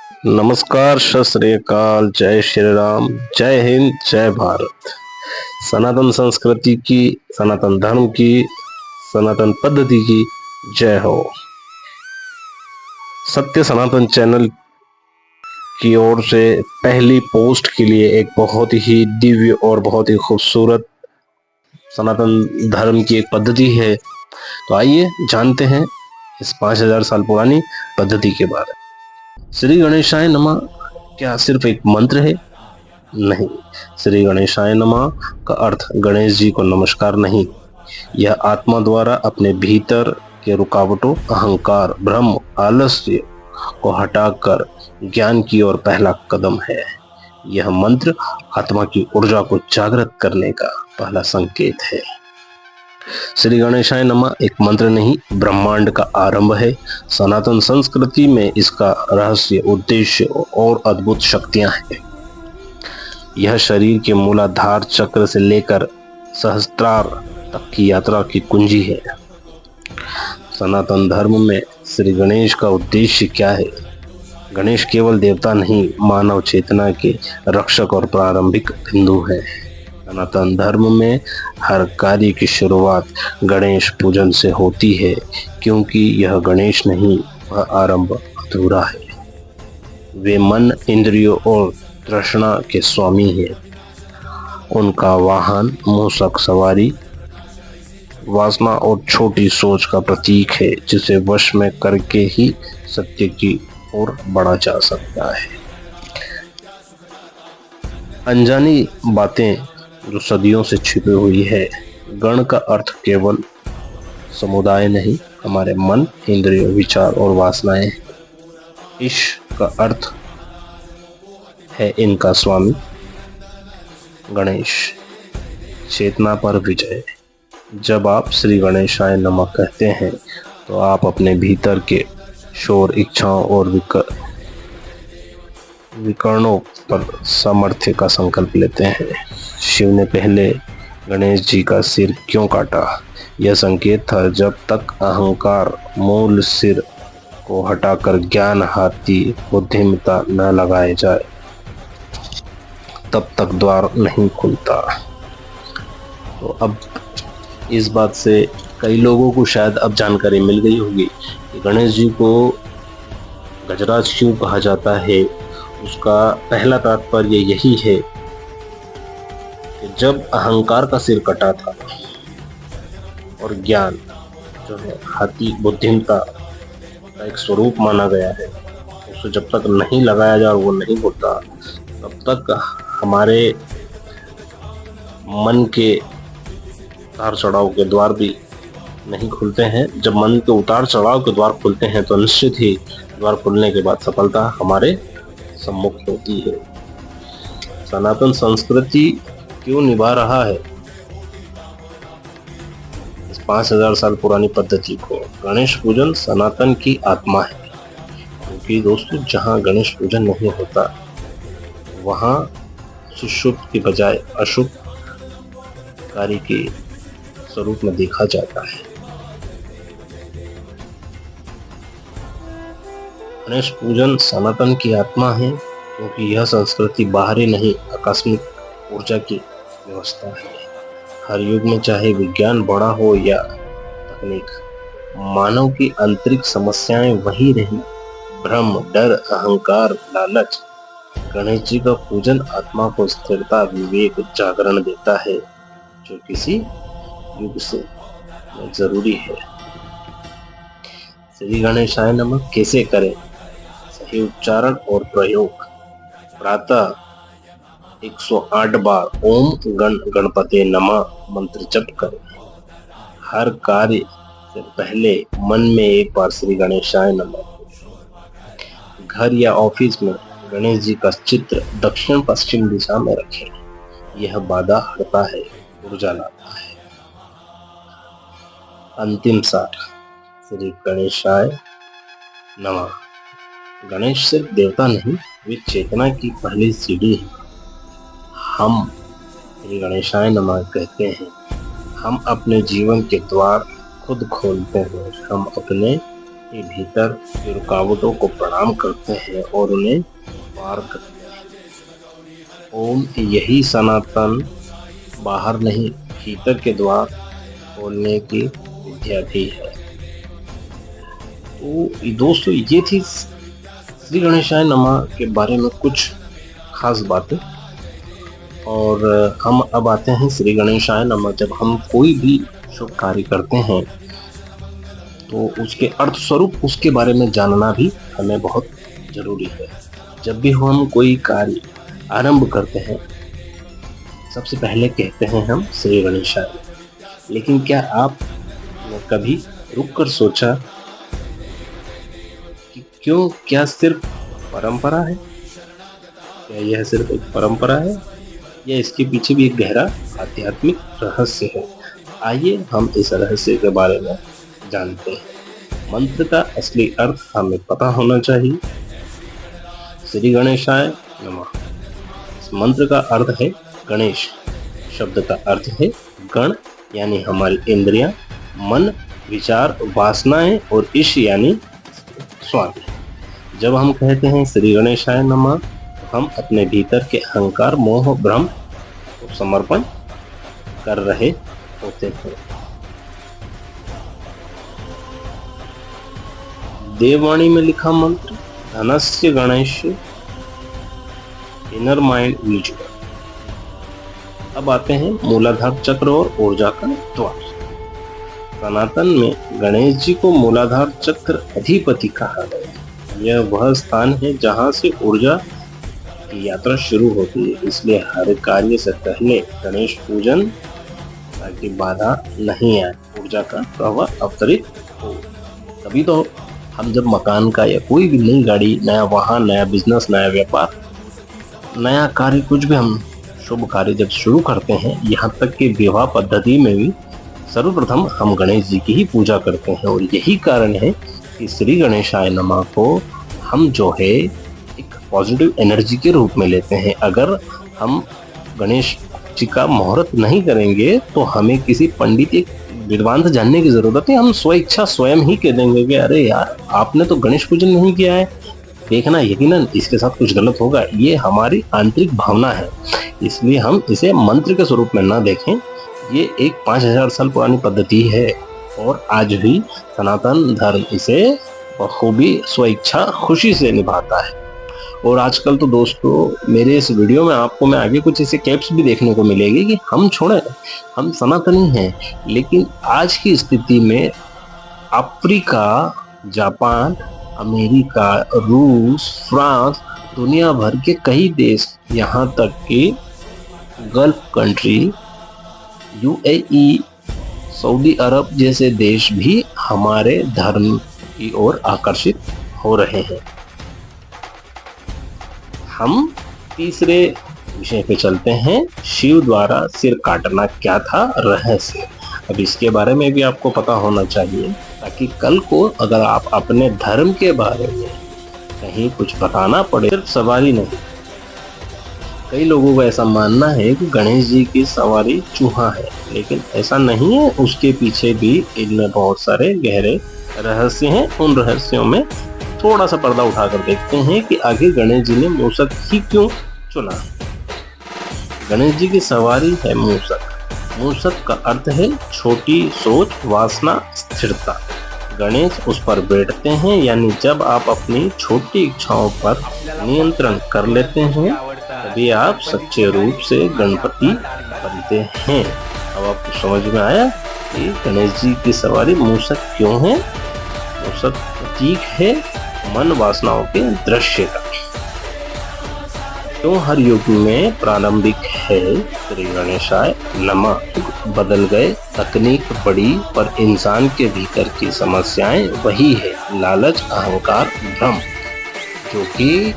नमस्कार, सत श्री अकाल, जय श्री राम, जय हिंद, जय भारत। सनातन संस्कृति की, सनातन धर्म की, सनातन पद्धति की जय हो। सत्य सनातन चैनल की ओर से पहली पोस्ट के लिए एक बहुत ही दिव्य और बहुत ही खूबसूरत सनातन धर्म की एक पद्धति है। तो आइए जानते हैं इस 5000 साल पुरानी पद्धति के बारे में। श्री गणेशाय नमः क्या सिर्फ एक मंत्र है? नहीं, श्री गणेशाय नमः का अर्थ गणेश जी को नमस्कार नहीं, यह आत्मा द्वारा अपने भीतर के रुकावटों, अहंकार, भ्रम, आलस्य को हटाकर ज्ञान की ओर पहला कदम है। यह मंत्र आत्मा की ऊर्जा को जागृत करने का पहला संकेत है। श्री गणेशाय नमः एक मंत्र नहीं, ब्रह्मांड का आरंभ है। सनातन संस्कृति में इसका रहस्य, उद्देश्य और अद्भुत शक्तियां हैं। यह शरीर के मूलाधार चक्र से लेकर सहस्त्रार तक की यात्रा की कुंजी है। सनातन धर्म में श्री गणेश का उद्देश्य क्या है? गणेश केवल देवता नहीं, मानव चेतना के रक्षक और प्रारंभिक बिंदु है। सनातन धर्म में हर कार्य की शुरुआत गणेश पूजन से होती है, क्योंकि यह गणेश नहीं, वह आरंभ अधूरा है। वे मन, इंद्रियों और तृष्णा के स्वामी हैं। उनका वाहन मूषक सवारी, वासना और छोटी सोच का प्रतीक है, जिसे वश में करके ही सत्य की ओर बढ़ा जा सकता है। अनजानी बातें जो सदियों से छिपी हुई है। गण का अर्थ केवल समुदाय नहीं, हमारे मन, इंद्रिय, विचार और वासनाएं। ईश का अर्थ है इनका स्वामी। गणेश, चेतना पर विजय। जब आप श्री गणेशाय नमः कहते हैं तो आप अपने भीतर के शोर, इच्छाओं और विकर्णों पर सामर्थ्य का संकल्प लेते हैं। शिव ने पहले गणेश जी का सिर क्यों काटा? यह संकेत था, जब तक अहंकार मूल सिर को हटाकर ज्ञान, हाथी, बुद्धिमत्ता न लगाए जाए, तब तक द्वार नहीं खुलता। तो अब इस बात से कई लोगों को शायद अब जानकारी मिल गई होगी कि गणेश जी को गजराज क्यों कहा जाता है। उसका पहला तात्पर्य यही है कि जब अहंकार का सिर कटा था और ज्ञान जो है हाथी, बुद्धिमत्ता का एक स्वरूप माना गया है, उसे जब तक नहीं लगाया जाए, वो नहीं होता, तब तक हमारे मन के उतार चढ़ाव के द्वार भी नहीं खुलते हैं। जब मन के उतार चढ़ाव के द्वार खुलते हैं तो निश्चित ही द्वार खुलने के बाद सफलता हमारे सम्मुख होती है। सनातन संस्कृति क्यों निभा रहा है इस 5000 साल पुरानी पद्धति को? गणेश पूजन सनातन की आत्मा है, क्योंकि दोस्तों जहां गणेश पूजन नहीं होता वहां सुशुभ की बजाय अशुभ कार्य के स्वरूप में देखा जाता है। गणेश पूजन सनातन की आत्मा है, क्योंकि यह संस्कृति बाहरी नहीं, आकस्मिक ऊर्जा की व्यवस्था है। हर युग में चाहे विज्ञान बड़ा हो या तकनीक, मानव की आंतरिक समस्याएं वही रही। भ्रम, डर, अहंकार, लालच। गणेश जी का पूजन आत्मा को स्थिरता, विवेक, जागरण देता है, जो किसी युग से जरूरी है। श्री गणेशाय नमः कैसे करें? सही उच्चारण और प्रयोग। प्रातः 108 बार ओम गण गणपते नमः मंत्र जप करें। हर कार्य से पहले मन में एक बार श्री गणेशाय नमः। घर या ऑफिस में गणेश जी का चित्र दक्षिण पश्चिम दिशा में रखें। यह बाधा हटता है, ऊर्जा लाता है। अंतिम सार, श्री गणेशाय नमः। गणेश सिर्फ देवता नहीं, वे चेतना की पहली सीढ़ी है। हम श्री गणेशाय नमः कहते हैं, हम अपने जीवन के द्वार खुद खोलते हैं। हम अपने के भीतर की रुकावटों को प्रणाम करते हैं और उन्हें पार करते हैं। ओम यही सनातन बाहर नहीं भीतर के द्वार खोलने की विद्या भी है। तो दोस्तों ये थी श्री गणेशाय नमः के बारे में कुछ खास बातें। और हम अब आते हैं श्री गणेशाय नमः। जब हम कोई भी शुभ कार्य करते हैं तो उसके अर्थ स्वरूप उसके बारे में जानना भी हमें बहुत जरूरी है। जब भी हम कोई कार्य आरंभ करते हैं सबसे पहले कहते हैं हम श्री गणेशाय। लेकिन क्या आपने कभी रुककर सोचा कि क्या सिर्फ परंपरा है? क्या यह सिर्फ एक परंपरा है या इसके पीछे भी एक गहरा आध्यात्मिक रहस्य है? आइए हम इस रहस्य के बारे में जानते हैं। मंत्र का असली अर्थ हमें पता होना चाहिए। श्री गणेशाय नमः इस मंत्र का अर्थ है गणेश। शब्द का अर्थ है गण यानी हमारी इंद्रियां, मन, विचार, वासनाएं और ईश यानी स्वाद। जब हम कहते हैं श्री गणेशाय नमः तो हम अपने भीतर के अहंकार, मोह, भ्रम को समर्पण कर रहे होते हैं। देववाणी में लिखा मंत्र धनस्य गणेश इनर माइंड विजुअल। अब आते हैं मूलाधार चक्र और ऊर्जा का द्वार। सनातन में गणेश जी को मूलाधार चक्र अधिपति कहा गया। यह वह स्थान है जहां से ऊर्जा की यात्रा शुरू होती है। इसलिए हर कार्य से पहले गणेश पूजन ताकि बाधा नहीं आए, ऊर्जा का प्रवाह अवतरित हो। तभी तो हम जब मकान का या कोई भी नई गाड़ी, नया वाहन, नया बिजनेस, नया व्यापार, नया कार्य, कुछ भी हम शुभ कार्य जब शुरू करते हैं, यहाँ तक कि विवाह पद्धति में भी सर्वप्रथम हम गणेश जी की ही पूजा करते हैं। और यही कारण है कि श्री गणेशाय नमः को हम जो है एक पॉजिटिव एनर्जी के रूप में लेते हैं। अगर हम गणेश जी का मुहूर्त नहीं करेंगे तो हमें किसी पंडित या विद्वान से जानने की जरूरत है। हम स्वेच्छा स्वयं ही कह देंगे कि अरे यार आपने तो गणेश पूजन नहीं किया है, देखना यकीनन इसके साथ कुछ गलत होगा। ये हमारी आंतरिक भावना है, इसलिए हम इसे मंत्र के स्वरूप में ना देखें। ये एक 5000 साल पुरानी पद्धति है और आज भी सनातन धर्म इसे बखूबी स्वेच्छा खुशी से निभाता है। और आजकल तो दोस्तों मेरे इस वीडियो में आपको मैं आगे कुछ ऐसे कैप्स भी देखने को मिलेगी कि हम छोड़े, हम सनातनी हैं, लेकिन आज की स्थिति में अफ्रीका, जापान, अमेरिका, रूस, फ्रांस, दुनिया भर के कई देश, यहाँ तक कि गल्फ कंट्री, यूएई, सऊदी अरब जैसे देश भी हमारे धर्म की ओर आकर्षित हो रहे हैं। हम तीसरे विषय पे चलते हैं। शिव द्वारा सिर काटना क्या था रहस्य। अब इसके बारे में भी आपको पता होना चाहिए ताकि कल को अगर आप अपने धर्म के बारे में कहीं कुछ बताना पड़े, सिर्फ सवारी नहीं। कई लोगों को ऐसा मानना है कि गणेश जी की सवारी चूहा है, लेकिन ऐसा नहीं है। उसके पीछे भी इनमें बहुत सारे गहरे रहस्य हैं। उन रहस्यों में थोड़ा सा पर्दा उठाकर देखते हैं कि आखिर गणेश जी ने मूषक ही क्यों चुना। गणेश जी की सवारी है मूषक। मूषक का अर्थ है छोटी सोच, वासना, स्थिरता। गणेश उस पर बैठते हैं, यानी जब आप अपनी छोटी इच्छाओं पर नियंत्रण कर लेते हैं तभी आप सच्चे रूप से गणपति बनते हैं। अब आपको समझ में आया कि गणेश जी की सवारी मूषक क्यों है। मूषक प्रतीक है मन वासनाओं के दृश्य का। क्यों हर युग में प्रारंभिक है श्री गणेशाय नमः। बदल गए, तकनीक बढ़ी, पर इंसान के भीतर की समस्याएं वही है। लालच, अहंकार, भ्रम, जो कि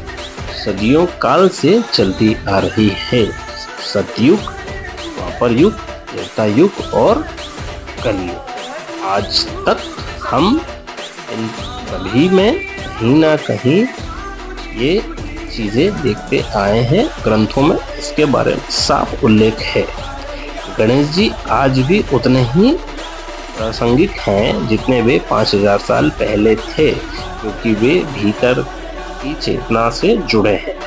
सदियों काल से चलती आ रही है। सतयुग, द्वापर युग, त्रेता युग और कलयुग। आज तक हम इन सभी में कहीं ना कहीं ये चीजें देखते आए हैं। ग्रंथों में इसके बारे में साफ उल्लेख है। गणेश जी आज भी उतने ही प्रासंगिक हैं जितने वे 5000 साल पहले थे, क्योंकि वे भीतर की चेतना से जुड़े हैं।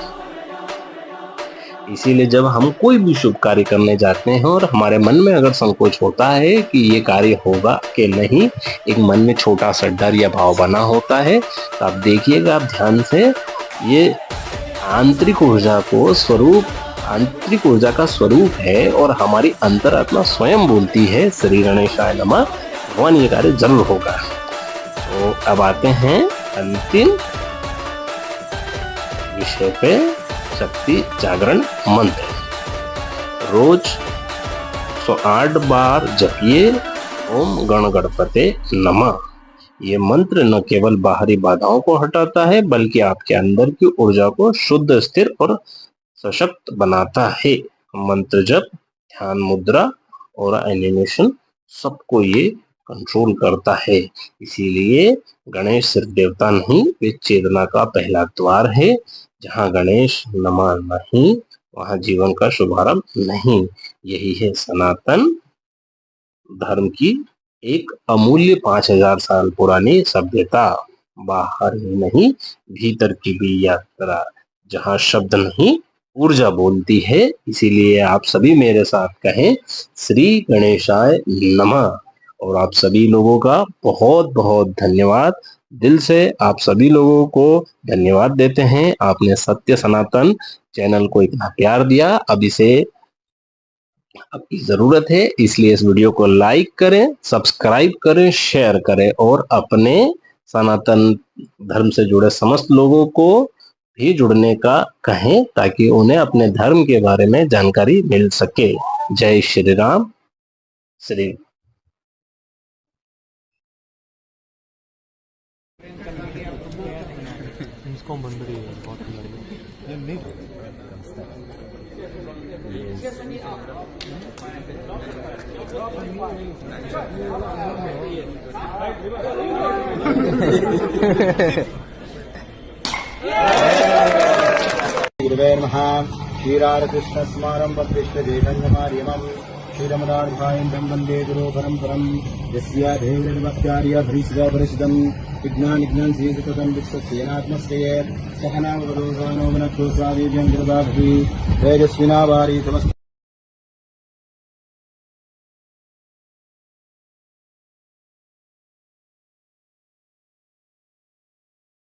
इसीलिए जब हम कोई भी शुभ कार्य करने जाते हैं और हमारे मन में अगर संकोच होता है कि ये कार्य होगा कि नहीं, एक मन में छोटा सा डर या भाव बना होता है, तो आप देखिएगा, आप ध्यान से, ये आंतरिक ऊर्जा का स्वरूप है और हमारी अंतरात्मा स्वयं बोलती है श्री गणेशाय नमः, भगवान ये कार्य जरूर होगा। तो अब आते हैं अंतिम विषय पे, शक्ति जागरण मंत्र। रोज 108 बार जपिए ओम गण गणपते नमः। ये मंत्र न केवल बाहरी बाधाओं को हटाता है, बल्कि आपके अंदर की ऊर्जा को शुद्ध, स्थिर और सशक्त बनाता है। मंत्र जप, ध्यान मुद्रा और एनिमेशन सबको ये कंट्रोल करता है। इसीलिए गणेश सिर्फ देवता नहीं, वे चेतना का पहला द्वार है। जहाँ गणेश नमा नहीं, वहाँ जीवन का शुभारंभ नहीं। यही है सनातन धर्म की एक अमूल्य 5000 साल पुरानी सभ्यता। बाहर ही नहीं, भीतर की भी यात्रा, जहाँ शब्द नहीं, ऊर्जा बोलती है। इसीलिए आप सभी मेरे साथ कहें श्री गणेशाय नमः। और आप सभी लोगों का बहुत बहुत धन्यवाद। दिल से आप सभी लोगों को धन्यवाद देते हैं। आपने सत्य सनातन चैनल को इतना प्यार दिया। अब इसे आपकी जरूरत है, इसलिए इस वीडियो को लाइक करें, सब्सक्राइब करें, शेयर करें और अपने सनातन धर्म से जुड़े समस्त लोगों को भी जुड़ने का कहें, ताकि उन्हें अपने धर्म के बारे में जानकारी मिल सके। जय श्री राम। श्री गुरुवे नमः। श्रीराधाकृष्ण स्मारं कृष्णदेवङ्गमार्यमं श्रीरमणार्भायन्दं वन्दे गुरो परम्परं। यस्य देवैर्भक्त्यार्यभरीषिदं विज्ञान श्रीकृतं विश्वसेनात्मस्ते सहनाववदो सानो मनक्तो स्वावीर्यं कृपाभि तेजस्विना वारी समस्त